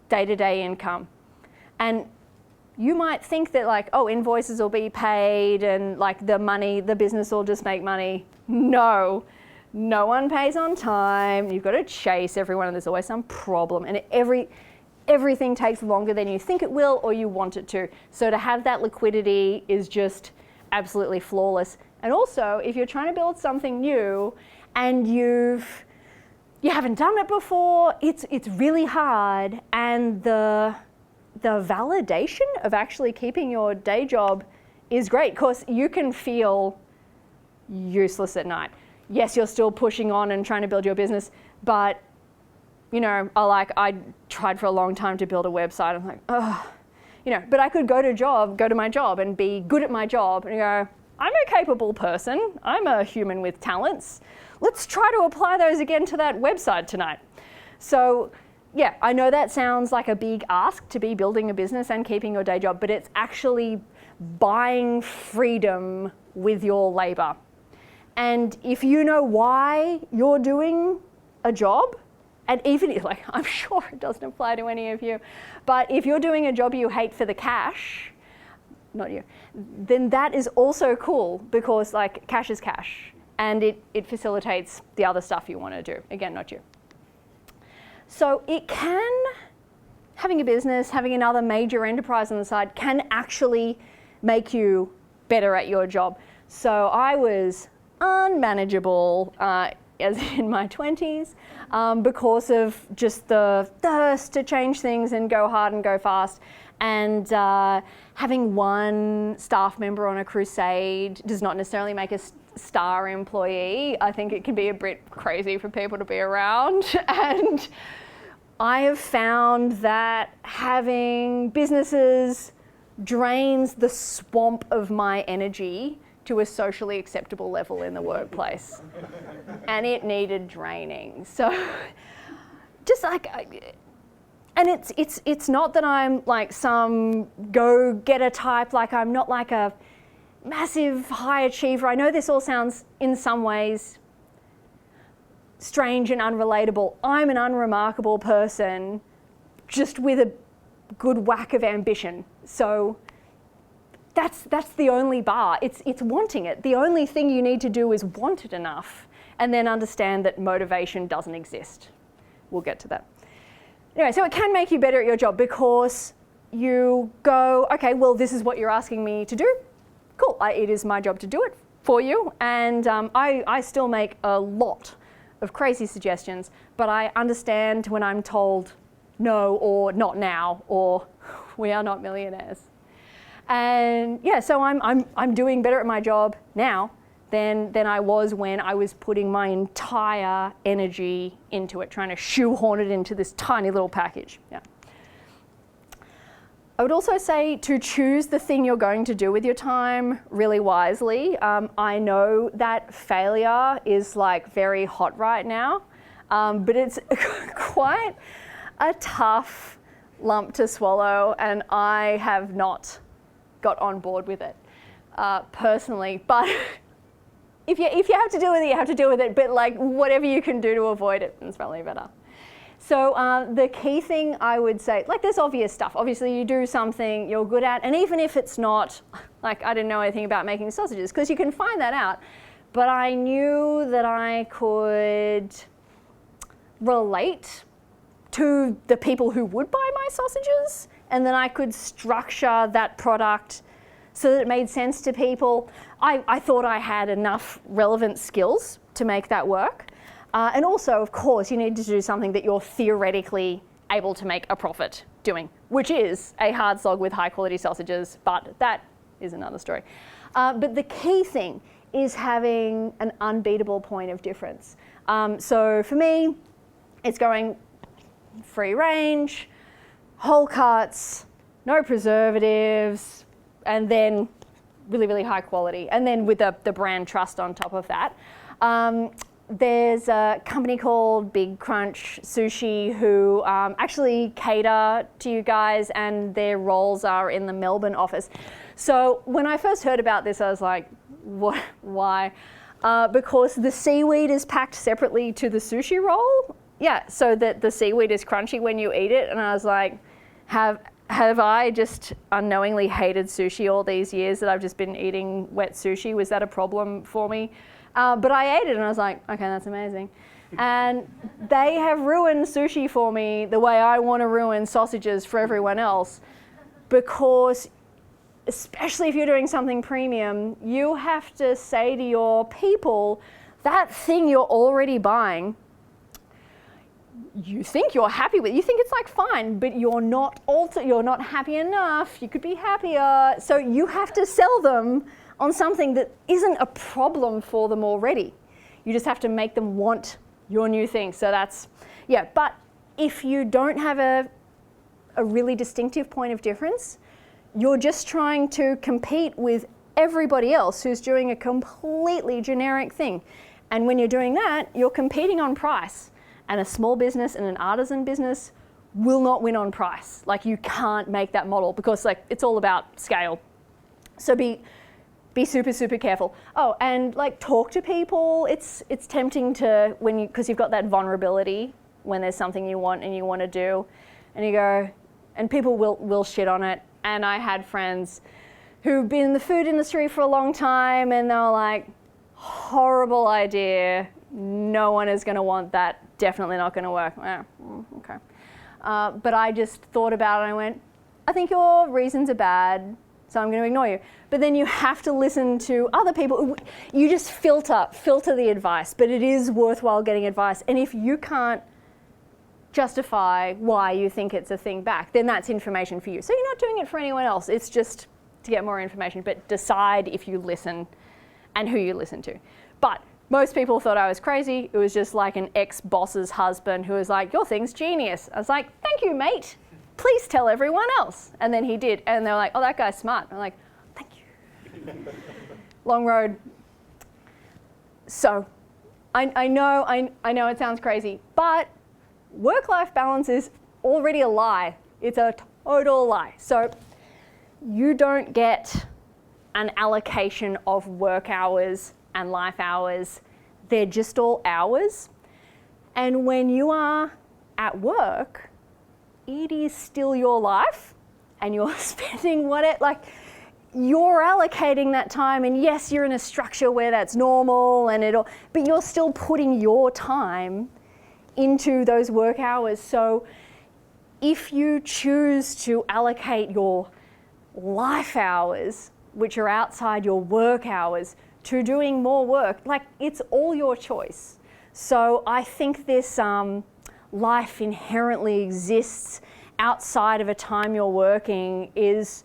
day-to-day income. And you might think that invoices will be paid and the business will just make money. No one pays on time. You've got to chase everyone and there's always some problem. And everything takes longer than you think it will or you want it to. So to have that liquidity is just absolutely flawless. And also, if you're trying to build something new and you haven't done it before, it's really hard, and the validation of actually keeping your day job is great because you can feel useless at night. Yes, you're still pushing on and trying to build your business, but I tried for a long time to build a website. I'm like, oh, but I could go to my job and be good at my job and go, I'm a capable person. I'm a human with talents. Let's try to apply those again to that website tonight. So yeah, I know that sounds like a big ask to be building a business and keeping your day job, but it's actually buying freedom with your labor. And if you know why you're doing a job, and even if, I'm sure it doesn't apply to any of you, but if you're doing a job you hate for the cash, not you, then that is also cool because cash is cash and it facilitates the other stuff you want to do. Again, not you. So having a business, having another major enterprise on the side can actually make you better at your job. So I was unmanageable as in my 20s because of just the thirst to change things and go hard and go fast. And having one staff member on a crusade does not necessarily make a star employee. I think it can be a bit crazy for people to be around. And I have found that having businesses drains the swamp of my energy to a socially acceptable level in the workplace. And it needed draining. So just like, and it's not that I'm like some go-getter type, like I'm not like a massive high achiever. I know this all sounds in some ways strange and unrelatable. I'm an unremarkable person just with a good whack of ambition. So that's the only bar. It's wanting it. The only thing you need to do is want it enough and then understand that motivation doesn't exist. We'll get to that. Anyway, so it can make you better at your job because you go, okay, well, this is what you're asking me to do. Cool, it is my job to do it for you. And I still make a lot of crazy suggestions, but I understand when I'm told no, or not now, or we are not millionaires. And yeah, so I'm doing better at my job now than I was when I was putting my entire energy into it, trying to shoehorn it into this tiny little package. Yeah. I would also say to choose the thing you're going to do with your time really wisely. I know that failure is like very hot right now, but it's quite a tough lump to swallow, and I have not got on board with it personally. But if you have to deal with it, you have to deal with it. But like whatever you can do to avoid it, it's probably better. So the key thing I would say, like there's obvious stuff. Obviously you do something you're good at, and even if it's not, like I didn't know anything about making sausages, because you can find that out. But I knew that I could relate to the people who would buy my sausages, and then I could structure that product so that it made sense to people. I thought I had enough relevant skills to make that work. And also, of course, you need to do something that you're theoretically able to make a profit doing, which is a hard slog with high quality sausages, but that is another story. But the key thing is having an unbeatable point of difference. So for me, it's going free range, whole cuts, no preservatives, and then really, really high quality. And then with the brand trust on top of that. There's a company called Big Crunch Sushi who actually cater to you guys, and their roles are in the Melbourne office. So when I first heard about this, I was like, what? Why? Because the seaweed is packed separately to the sushi roll. Yeah, so that the seaweed is crunchy when you eat it. And I was like, have I just unknowingly hated sushi all these years that I've just been eating wet sushi? Was that a problem for me? But I ate it and I was like, okay, that's amazing. And they have ruined sushi for me the way I want to ruin sausages for everyone else, because especially if you're doing something premium, you have to say to your people, that thing you're already buying, you think you're happy with, you think it's like fine, but you're not happy enough, you could be happier. So you have to sell them on something that isn't a problem for them already. You just have to make them want your new thing. So that's, yeah, but if you don't have a really distinctive point of difference, you're just trying to compete with everybody else who's doing a completely generic thing. And when you're doing that, you're competing on price. And a small business and an artisan business will not win on price. Like you can't make that model because like it's all about scale. So be super, super careful. Oh, and like talk to people. It's tempting to, because you've got that vulnerability when there's something you want and you want to do, and you go, and people will shit on it. And I had friends who've been in the food industry for a long time, and they were like, horrible idea. No one is going to want that. Definitely not going to work. Okay. But I just thought about it and I went, I think your reasons are bad, so I'm going to ignore you. But then you have to listen to other people. You just filter the advice, but it is worthwhile getting advice. And if you can't justify why you think it's a thing back, then that's information for you. So you're not doing it for anyone else. It's just to get more information, but decide if you listen and who you listen to. But most people thought I was crazy. It was just like an ex-boss's husband who was like, your thing's genius. I was like, thank you, mate. Please tell everyone else. And then he did. And they were like, oh, that guy's smart. I'm like, thank you. Long road. So, I know it sounds crazy, but work-life balance is already a lie. It's a total lie. So, you don't get an allocation of work hours and life hours. They're just all hours. And when you are at work, it is still your life, and you're spending you're allocating that time, and yes, you're in a structure where that's normal but you're still putting your time into those work hours. So if you choose to allocate your life hours, which are outside your work hours, to doing more work, it's all your choice. So I think this life inherently exists outside of a time you're working is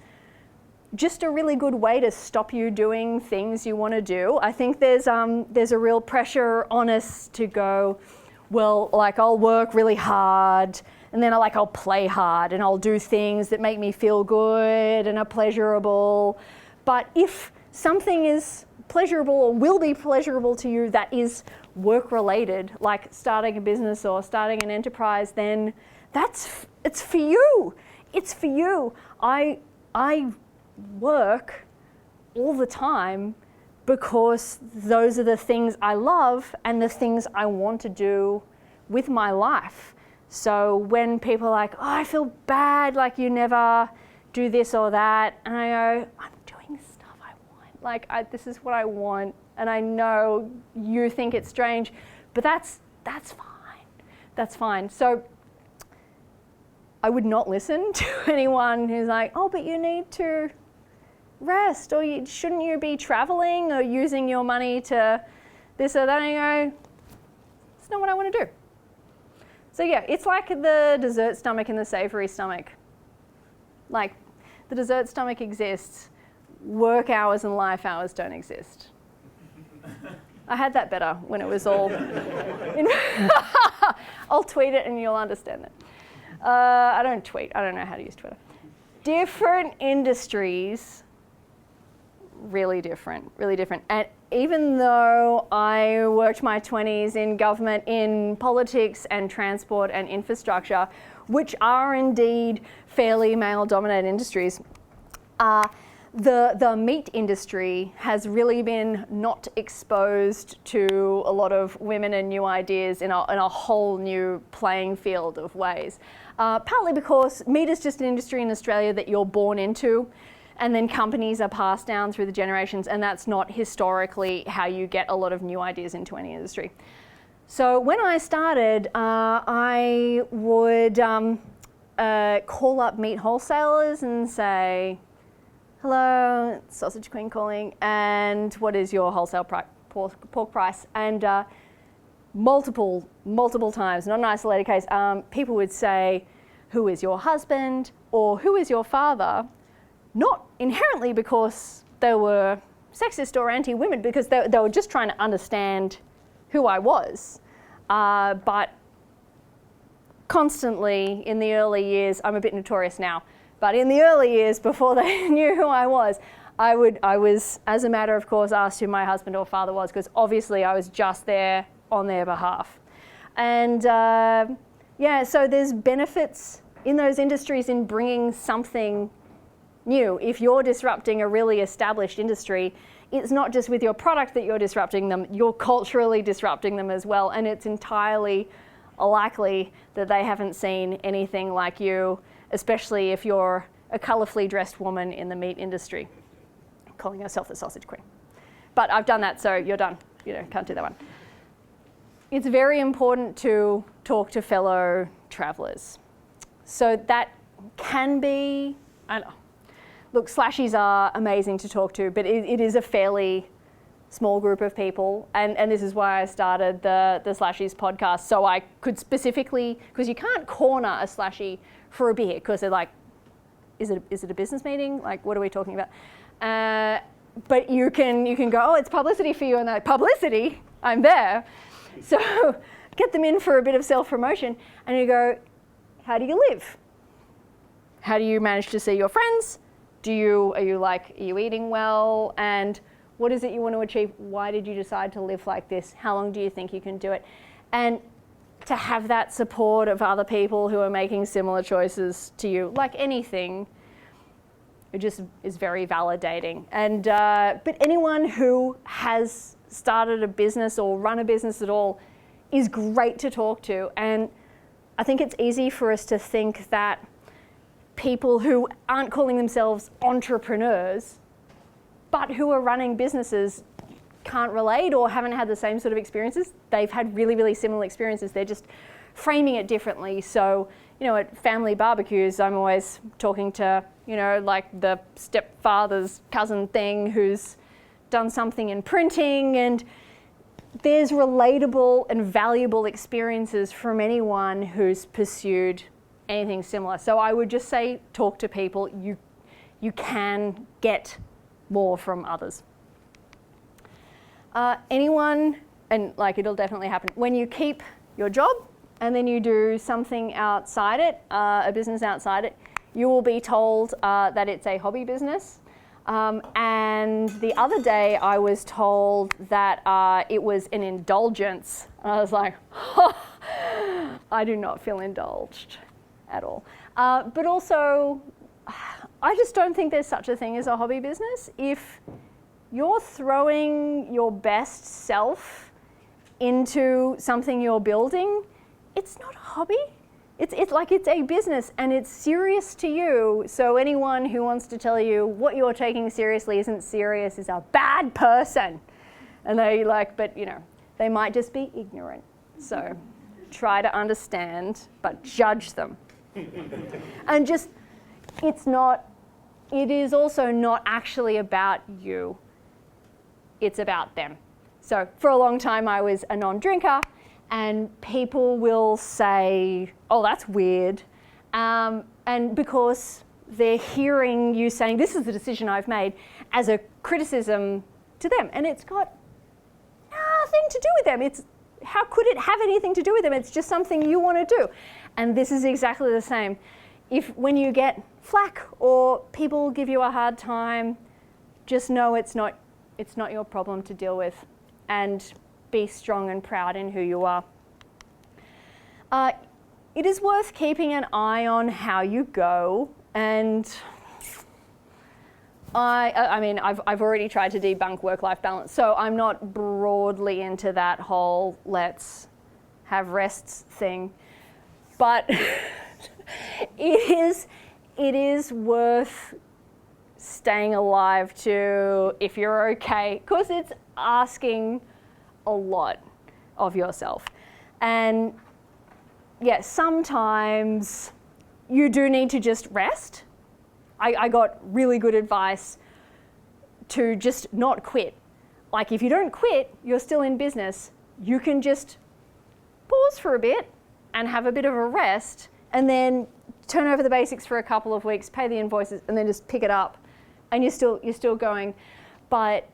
just a really good way to stop you doing things you want to do. I think there's a real pressure on us to go, well, I'll work really hard, and then I'll play hard, and I'll do things that make me feel good and are pleasurable. But if something is pleasurable or will be pleasurable to you that is work related, like starting a business or starting an enterprise, then it's for you. It's for you. I work all the time because those are the things I love and the things I want to do with my life. So when people are like, oh, I feel bad, you never do this or that, and I go, I'm doing stuff I want. This is what I want, and I know you think it's strange, but that's fine. That's fine. So I would not listen to anyone who's like, oh, but you need to rest, or shouldn't you be traveling or using your money to this or that? And I go, it's not what I want to do. So yeah, it's like the dessert stomach and the savory stomach. The dessert stomach exists, work hours and life hours don't exist. I had that better when it was all I'll tweet it and you'll understand it. I don't tweet, I don't know how to use Twitter. Different industries, really different. And even though I worked my 20s in government, in politics and transport and infrastructure, which are indeed fairly male-dominated industries, the meat industry has really been not exposed to a lot of women and new ideas in a whole new playing field of ways. Partly because meat is just an industry in Australia that you're born into, and then companies are passed down through the generations, and that's not historically how you get a lot of new ideas into any industry. So when I started, I would call up meat wholesalers and say, hello, Sausage Queen calling, and what is your wholesale pork price? And multiple times, not an isolated case, people would say, who is your husband, or who is your father? Not inherently because they were sexist or anti-women, because they were just trying to understand who I was. But constantly in the early years, I'm a bit notorious now, but in the early years before they knew who I was, I was, as a matter of course, asked who my husband or father was, because obviously I was just there on their behalf. And yeah, so there's benefits in those industries in bringing something new. If you're disrupting a really established industry, it's not just with your product that you're disrupting them, you're culturally disrupting them as well, and it's entirely likely that they haven't seen anything like you, especially if you're a colourfully dressed woman in the meat industry, calling herself the Sausage Queen. But I've done that, so you're done. Can't do that one. It's very important to talk to fellow travellers. So that can be, look, Slashies are amazing to talk to, but it is a fairly small group of people, and this is why I started the Slashies podcast, so I could specifically, because you can't corner a Slashie for a beer, because they're like, is it a business meeting? What are we talking about? But you can go, oh, it's publicity for you, and they're like, publicity? I'm there. So get them in for a bit of self-promotion, and you go, how do you live? How do you manage to see your friends? Are you eating well? And what is it you want to achieve? Why did you decide to live like this? How long do you think you can do it? And to have that support of other people who are making similar choices to you, like anything, it just is very validating. And but anyone who has started a business or run a business at all is great to talk to. And I think it's easy for us to think that people who aren't calling themselves entrepreneurs, but who are running businesses can't relate or haven't had the same sort of experiences. They've had really, really similar experiences. They're just framing it differently. So, at family barbecues, I'm always talking to, like the stepfather's cousin thing who's done something in printing, and there's relatable and valuable experiences from anyone who's pursued anything similar. So I would just say, talk to people. You can get more from others. Anyone, and it'll definitely happen, when you keep your job and then you do something outside it, a business outside it, you will be told that it's a hobby business. And the other day I was told that it was an indulgence. And I was like, I do not feel indulged at all. But also, I just don't think there's such a thing as a hobby business. If you're throwing your best self into something you're building, it's not a hobby. It's a business and it's serious to you. So anyone who wants to tell you what you're taking seriously isn't serious is a bad person. And they they might just be ignorant. So try to understand, but judge them. And it is also not actually about you. It's about them. So for a long time I was a non-drinker, and people will say, oh, that's weird. And because they're hearing you saying, this is the decision I've made, as a criticism to them. And it's got nothing to do with them. How could it have anything to do with them? It's just something you want to do. And this is exactly the same. When you get flack or people give you a hard time, just know it's not your problem to deal with, and be strong and proud in who you are. It is worth keeping an eye on how you go, and I've already tried to debunk work-life balance, so I'm not broadly into that whole let's have rests thing, but it is worth staying alive to if you're okay, because it's asking a lot of yourself. And sometimes you do need to just rest. I got really good advice to just not quit. Like, if you don't quit, you're still in business. You can just pause for a bit and have a bit of a rest, and then turn over the basics for a couple of weeks, pay the invoices, and then just pick it up. And you're still going. But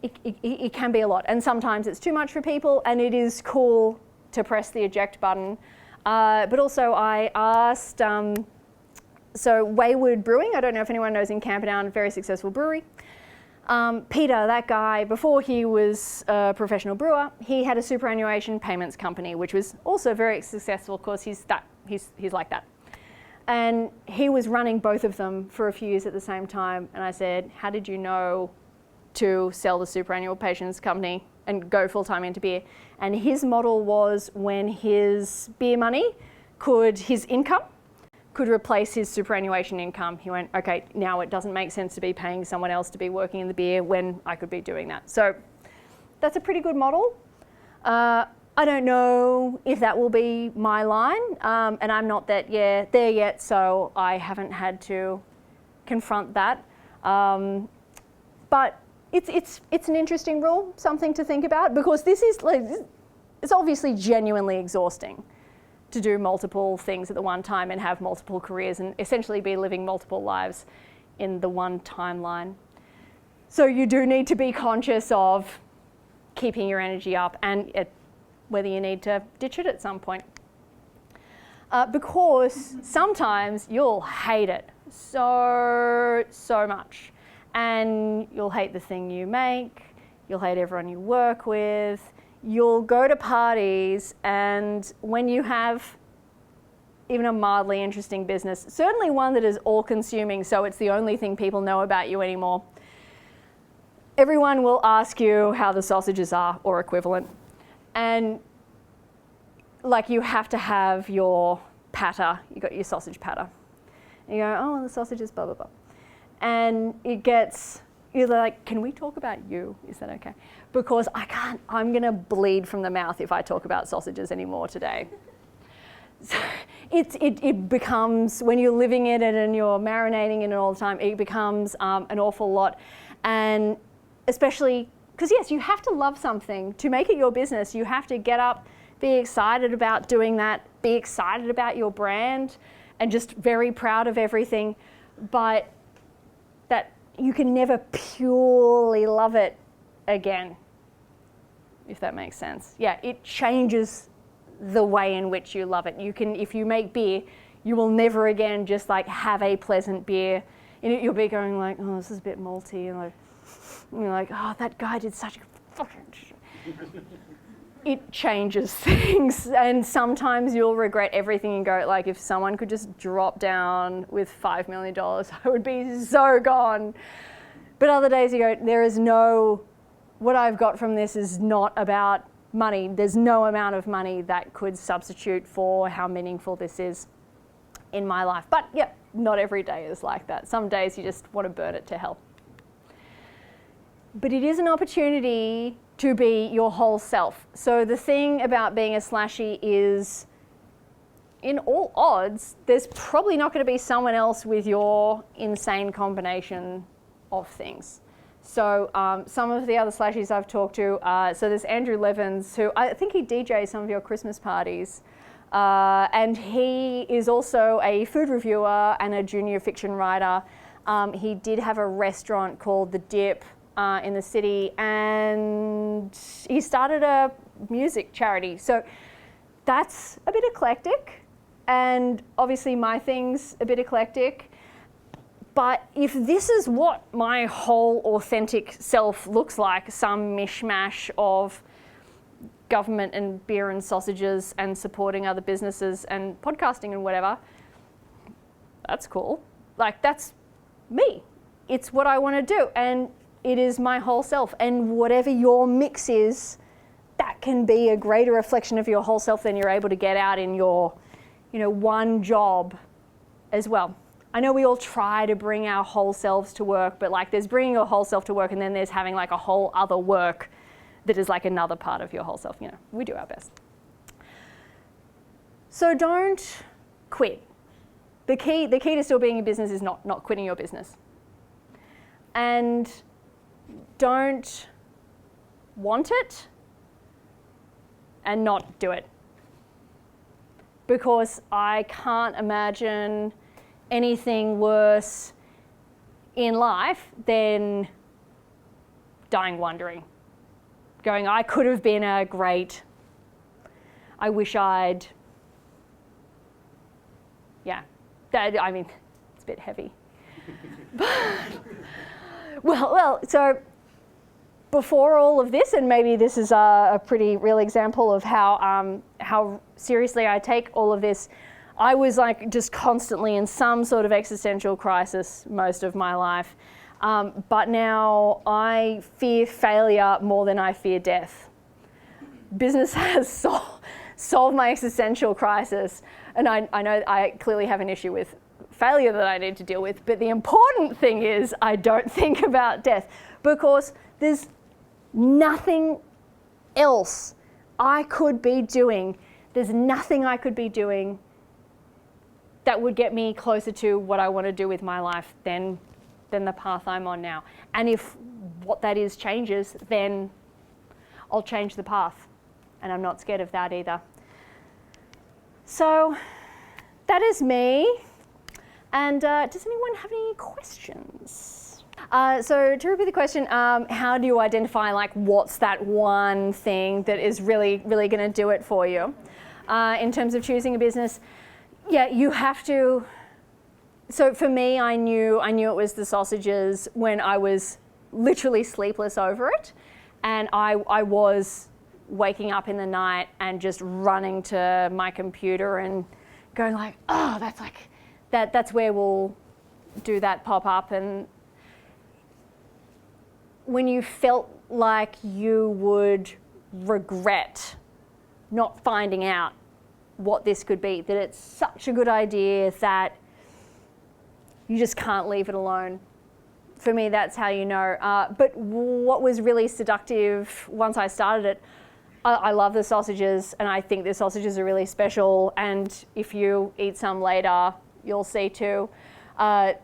it can be a lot. And sometimes it's too much for people, and it is cool to press the eject button. But also I asked, so Wayward Brewing, I don't know if anyone knows in Camperdown, a very successful brewery. Peter, that guy, before he was a professional brewer, he had a superannuation payments company, which was also very successful. Of course, he's like that. And he was running both of them for a few years at the same time. And I said, how did you know to sell the superannuation company and go full-time into beer? And his model was, when his beer money his income could replace his superannuation income, he went, okay, now it doesn't make sense to be paying someone else to be working in the beer when I could be doing that. So that's a pretty good model. I don't know if that will be my line, and I'm not there yet, so I haven't had to confront that. But it's an interesting rule, something to think about, because it's obviously genuinely exhausting to do multiple things at the one time and have multiple careers and essentially be living multiple lives in the one timeline. So you do need to be conscious of keeping your energy up and whether you need to ditch it at some point. Because sometimes you'll hate it. so much. And you'll hate the thing you make, you'll hate everyone you work with, you'll go to parties, and when you have even a mildly interesting business, certainly one that is all-consuming, so it's the only thing people know about you anymore, everyone will ask you how the sausages are or equivalent. And like, you have to have your patter, you got your sausage patter. And you go, oh, well, the sausage is blah, blah, blah. And it gets, you're like, can we talk about you? Is that okay? Because I can't, I'm gonna bleed from the mouth if I talk about sausages anymore today. So it becomes, when you're living in it and you're marinating in it all the time, it becomes an awful lot. And especially, because yes, you have to love something. To make it your business, you have to get up, be excited about doing that, be excited about your brand, and just very proud of everything. But that you can never purely love it again, if that makes sense. Yeah, it changes the way in which you love it. You can, if you make beer, you will never again just like have a pleasant beer. You'll be going like, oh, this is a bit malty, and you're like, oh, that guy did such a fucking. It changes things, and sometimes you'll regret everything and go like, if someone could just drop down with $5 million, I would be so gone. But other days you go, there is no, what I've got from this is not about money. There's no amount of money that could substitute for how meaningful this is in my life. But yeah, not every day is like that. Some days you just want to burn it to hell. But it is an opportunity to be your whole self. So the thing about being a slashie is, in all odds, there's probably not going to be someone else with your insane combination of things. So some of the other slashies I've talked to, so there's Andrew Levins, who I think he DJs some of your Christmas parties, and he is also a food reviewer and a junior fiction writer. He did have a restaurant called The Dip in the city, and he started a music charity. So that's a bit eclectic, and obviously my thing's a bit eclectic. But if this is what my whole authentic self looks like, some mishmash of government and beer and sausages and supporting other businesses and podcasting and whatever, that's cool. Like, that's me. It's what I want to do, and it is my whole self. And whatever your mix is, that can be a greater reflection of your whole self than you're able to get out in your, one job as well. I know we all try to bring our whole selves to work, but like, there's bringing your whole self to work, and then there's having like a whole other work that is like another part of your whole self. We do our best. So don't quit. The key to still being in business is not quitting your business. And don't want it and not do it. Because I can't imagine anything worse in life than dying wondering. Going, I could have been a great, I wish I'd, yeah. I mean, it's a bit heavy. Well, so before all of this, and maybe this is a pretty real example of how seriously I take all of this, I was like just constantly in some sort of existential crisis most of my life. But now I fear failure more than I fear death. Business has solved my existential crisis. And I know I clearly have an issue with failure that I need to deal with. But the important thing is I don't think about death, because there's nothing else I could be doing. There's nothing I could be doing that would get me closer to what I want to do with my life than the path I'm on now. And if what that is changes, then I'll change the path. And I'm not scared of that either. So that is me. And does anyone have any questions? So to repeat the question, how do you identify like what's that one thing that is really, really going to do it for you? In terms of choosing a business, yeah, you have to So for me, I knew it was the sausages when I was literally sleepless over it, and I was waking up in the night and just running to my computer and going like, oh, that's where we'll do that pop up. And when you felt like you would regret not finding out what this could be, that it's such a good idea that you just can't leave it alone. For me, that's how you know. But what was really seductive once I started it, I love the sausages, and I think the sausages are really special, and if you eat some later, you'll see too. I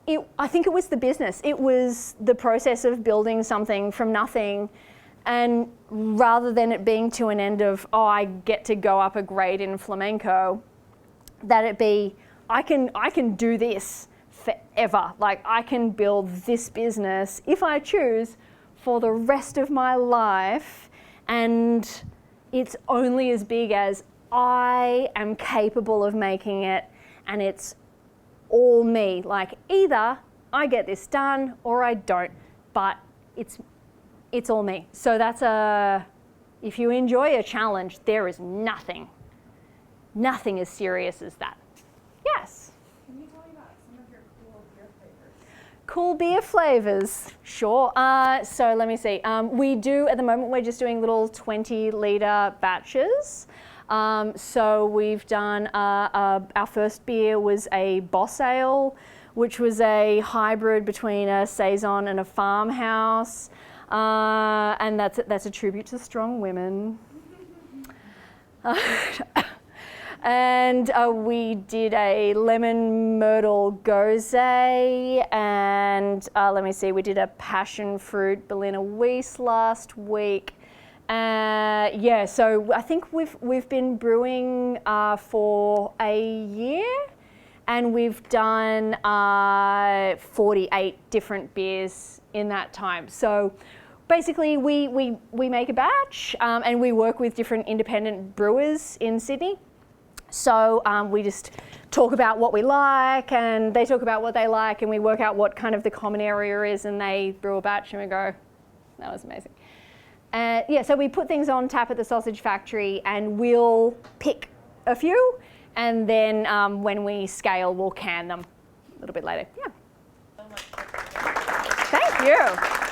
think it was the business. It was the process of building something from nothing, and rather than it being to an end of, oh, I get to go up a grade in flamenco, that it be, I can do this forever. Like, I can build this business, if I choose, for the rest of my life, and it's only as big as I am capable of making it, and it's all me. Like, either I get this done or I don't, but it's all me. So that's if you enjoy a challenge, there is nothing as serious as that. Yes? Can you tell me about some of your cool beer flavors? Cool beer flavors, sure. So let me see. We do, at the moment, we're just doing little 20-litre batches. So we've done, our first beer was a Boss Ale, which was a hybrid between a Saison and a Farmhouse. And that's a tribute to strong women. And we did a lemon myrtle gose, and let me see, we did a passion fruit Berliner Weiss last week. Yeah, so I think we've been brewing for a year, and we've done 48 different beers in that time. So basically, we make a batch, and we work with different independent brewers in Sydney. So we just talk about what we like, and they talk about what they like, and we work out what kind of the common area is, and they brew a batch, and we go, that was amazing. Yeah, so we put things on tap at the Sausage Factory, and we'll pick a few, and then when we scale, we'll can them a little bit later. Yeah. So much. Thank you.